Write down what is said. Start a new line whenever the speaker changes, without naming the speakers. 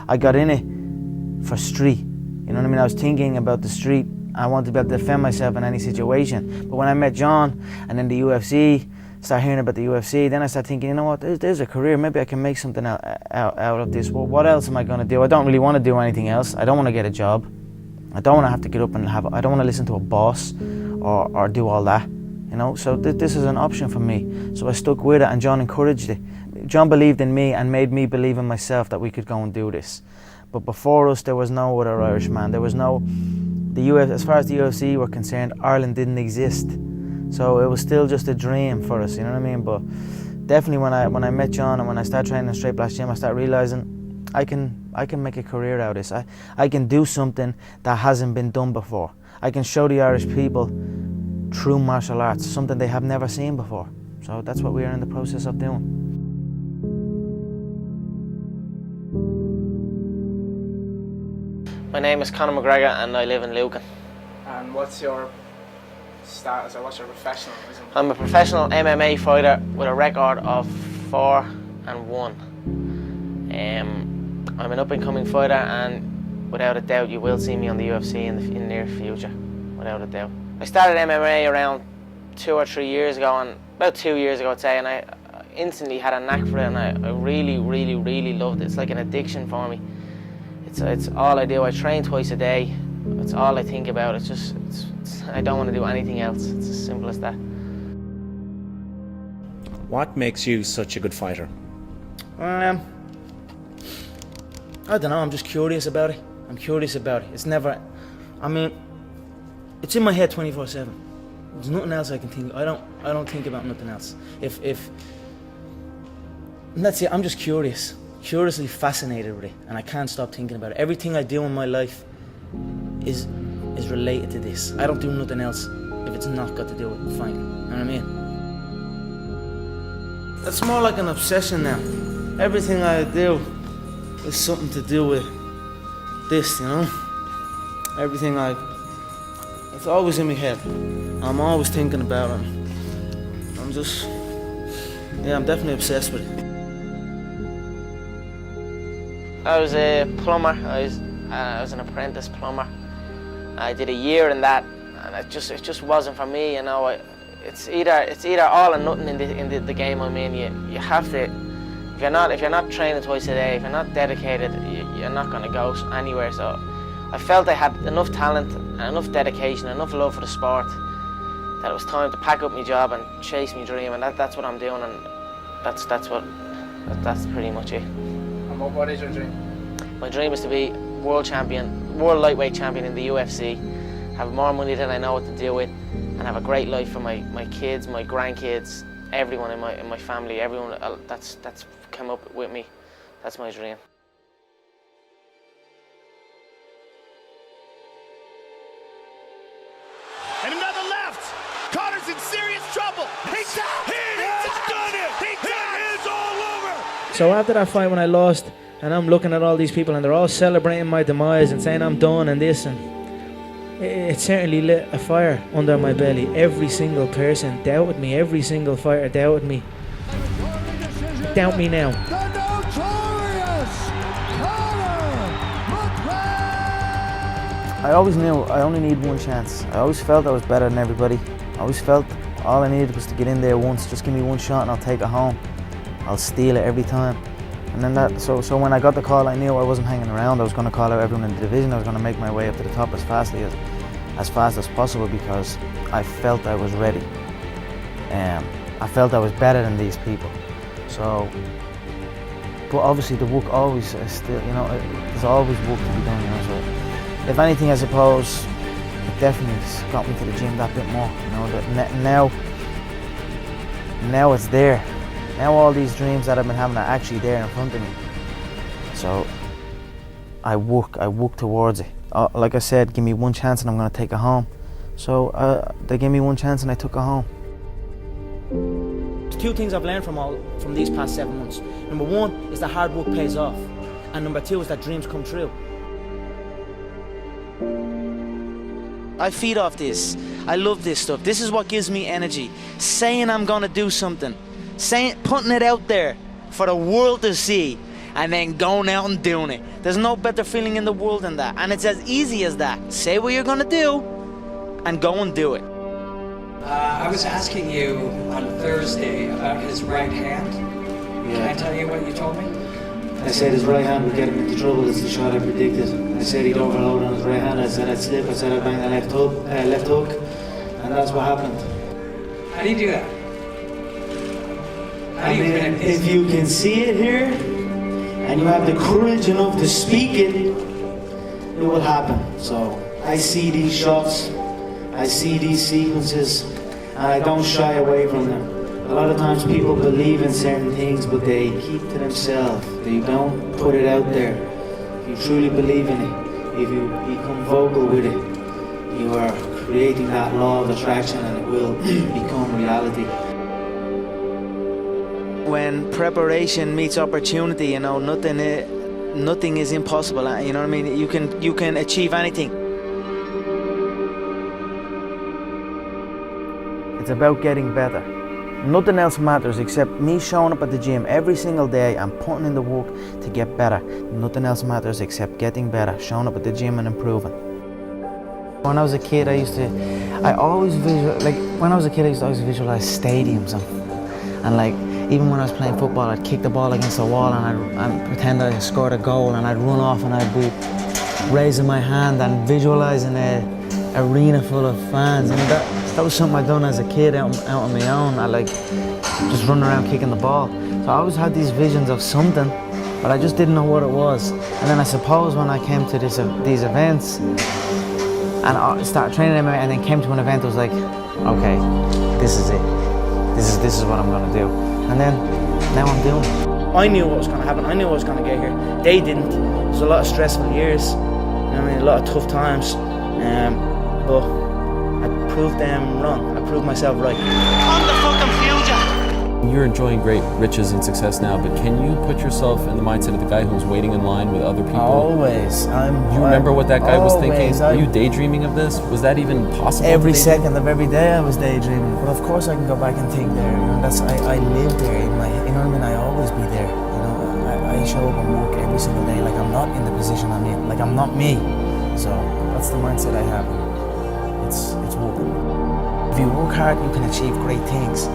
I got in it for street, you know what I mean? I was thinking about the street. I wanted to be able to defend myself in any situation. But when I met John and then the UFC, start hearing about the UFC, then I started thinking, you know what, there's a career, maybe I can make something out of this. Well, what else am I going to do? I don't really want to do anything else. I don't want to get a job. I don't want to have to get up and I don't want to listen to a boss or do all that, you know? So this is an option for me. So I stuck with it, and John encouraged it. John believed in me and made me believe in myself that we could go and do this. But before us, there was no other Irishman. There was no, as far as the UFC were concerned, Ireland didn't exist. So it was still just a dream for us, you know what I mean? But definitely when I met John and when I started training in Straight Blast Gym, I started realizing I can make a career out of this. I can do something that hasn't been done before. I can show the Irish people true martial arts, something they have never seen before. So that's what we are in the process of doing.
My name is Conor McGregor and I live in Lucan.
And what's your status, or what's your professionalism?
I'm a professional MMA fighter with a record of 4-1. I'm an up-and-coming fighter, and without a doubt you will see me on the UFC in the near future, without a doubt. I started MMA around 2 or 3 years ago, and about 2 years ago I'd say, and I instantly had a knack for it, and I really, really, really loved it. It's like an addiction for me. It's all I do. I train twice a day. It's all I think about. I don't want to do anything else. It's as simple as that.
What makes you such a good fighter?
I don't know, I'm just curious about it. It's never, I mean, it's in my head 24/7. There's nothing else I can think of. I don't think about nothing else. And that's it, I'm just curiously fascinated with it, and I can't stop thinking about it. Everything I do in my life is related to this. I don't do nothing else if it's not got to do with fighting, you know what I mean? It's more like an obsession now. Everything I do is something to do with this, you know? It's always in my head. I'm always thinking about it. I'm definitely obsessed with it.
I was a plumber. I was an apprentice plumber. I did a year in that, and it just wasn't for me, you know. It's either all or nothing in the game I'm in. You have to. If you're not training twice a day, if you're not dedicated, you're not going to go anywhere. So I felt I had enough talent and enough dedication, enough love for the sport, that it was time to pack up my job and chase my dream, and that's what I'm doing, and that's pretty much it.
And what is your dream?
My dream is to be world lightweight champion in the UFC, have more money than I know what to do with, and have a great life for my kids, my grandkids, everyone in my family, everyone that's come up with me. That's my dream.
And another left. Connor's in serious trouble. He's down. He's done it. It is all over.
So after that fight when I lost, and I'm looking at all these people and they're all celebrating my demise and saying I'm done and this, and it certainly lit a fire under my belly. Every single person doubted me. Every single fighter doubted me. Doubt me now.
The notorious Conor McGregor.
I always knew I only need one chance. I always felt I was better than everybody. I always felt all I needed was to get in there once. Just give me one shot and I'll take it home. I'll steal it every time. And then so when I got the call, I knew I wasn't hanging around. I was going to call out everyone in the division. I was going to make my way up to the top as fast as possible, because I felt I was ready. I felt I was better than these people. So, but obviously the work always is still, you know, there's always work to be done, you know. So, if anything, I suppose it definitely got me to the gym that bit more. You know, that now it's there. Now all these dreams that I've been having are actually there in front of me. So I work towards it. Like I said, give me one chance and I'm going to take it home. So they gave me one chance and I took it home. There's two things I've learned from these past 7 months. Number one is that hard work pays off. And number two is that dreams come true. I feed off this. I love this stuff. This is what gives me energy. Saying I'm going to do something putting it out there for the world to see, and then going out and doing it. There's no better feeling in the world than that, and it's as easy as that. Say what you're gonna do, and go and do it.
I was asking you on Thursday about his right hand. Can I tell you what you told me?
I said his right hand would get him into trouble. It's the shot I predicted. I said he'd overload on his right hand. I said I'd slip. I said I'd bang the left hook, and that's what happened.
How do you do that? How
I
do you
mean,
win?
if you can see it here, and you have the courage enough to speak it, it will happen. So I see these shots, I see these sequences, and I don't shy away from them. A lot of times people believe in certain things, but they keep to themselves. They don't put it out there. If you truly believe in it, if you become vocal with it, you are creating that law of attraction, and it will become reality. When preparation meets opportunity, you know, nothing is impossible. You know what I mean? You can achieve anything. It's about getting better. Nothing else matters except me showing up at the gym every single day and putting in the work to get better. Nothing else matters except getting better, showing up at the gym and improving. When I was a kid, I used to always visualize stadiums and like, even when I was playing football, I'd kick the ball against the wall and I'd pretend I scored a goal, and I'd run off and I'd be raising my hand and visualizing an arena full of fans. And that was something I'd done as a kid out on my own. I like just running around kicking the ball. So I always had these visions of something, but I just didn't know what it was. And then I suppose when I came to these events and I started training them and then came to an event, I was like, okay, this is it. This is what I'm gonna do. And then, now I'm doing it. I knew what was going to happen. I knew I was going to get here. They didn't. It was a lot of stressful years. You know what I mean? A lot of tough times. But I proved them wrong. I proved myself right. I'm the fucking future.
You're enjoying great riches and success now, but can you put yourself in the mindset of the guy who's waiting in line with other people?
Always.
Do you remember what that guy was thinking?
Always.
Were you daydreaming of this? Was that even possible?
Every second of every day I was daydreaming. But of course I can go back and think there. You know, I live there. You know what I mean? I always be there. You know, I show up and work every single day like I'm not in the position I'm in. Like I'm not me. So that's the mindset I have. It's working. If you work hard, you can achieve great things.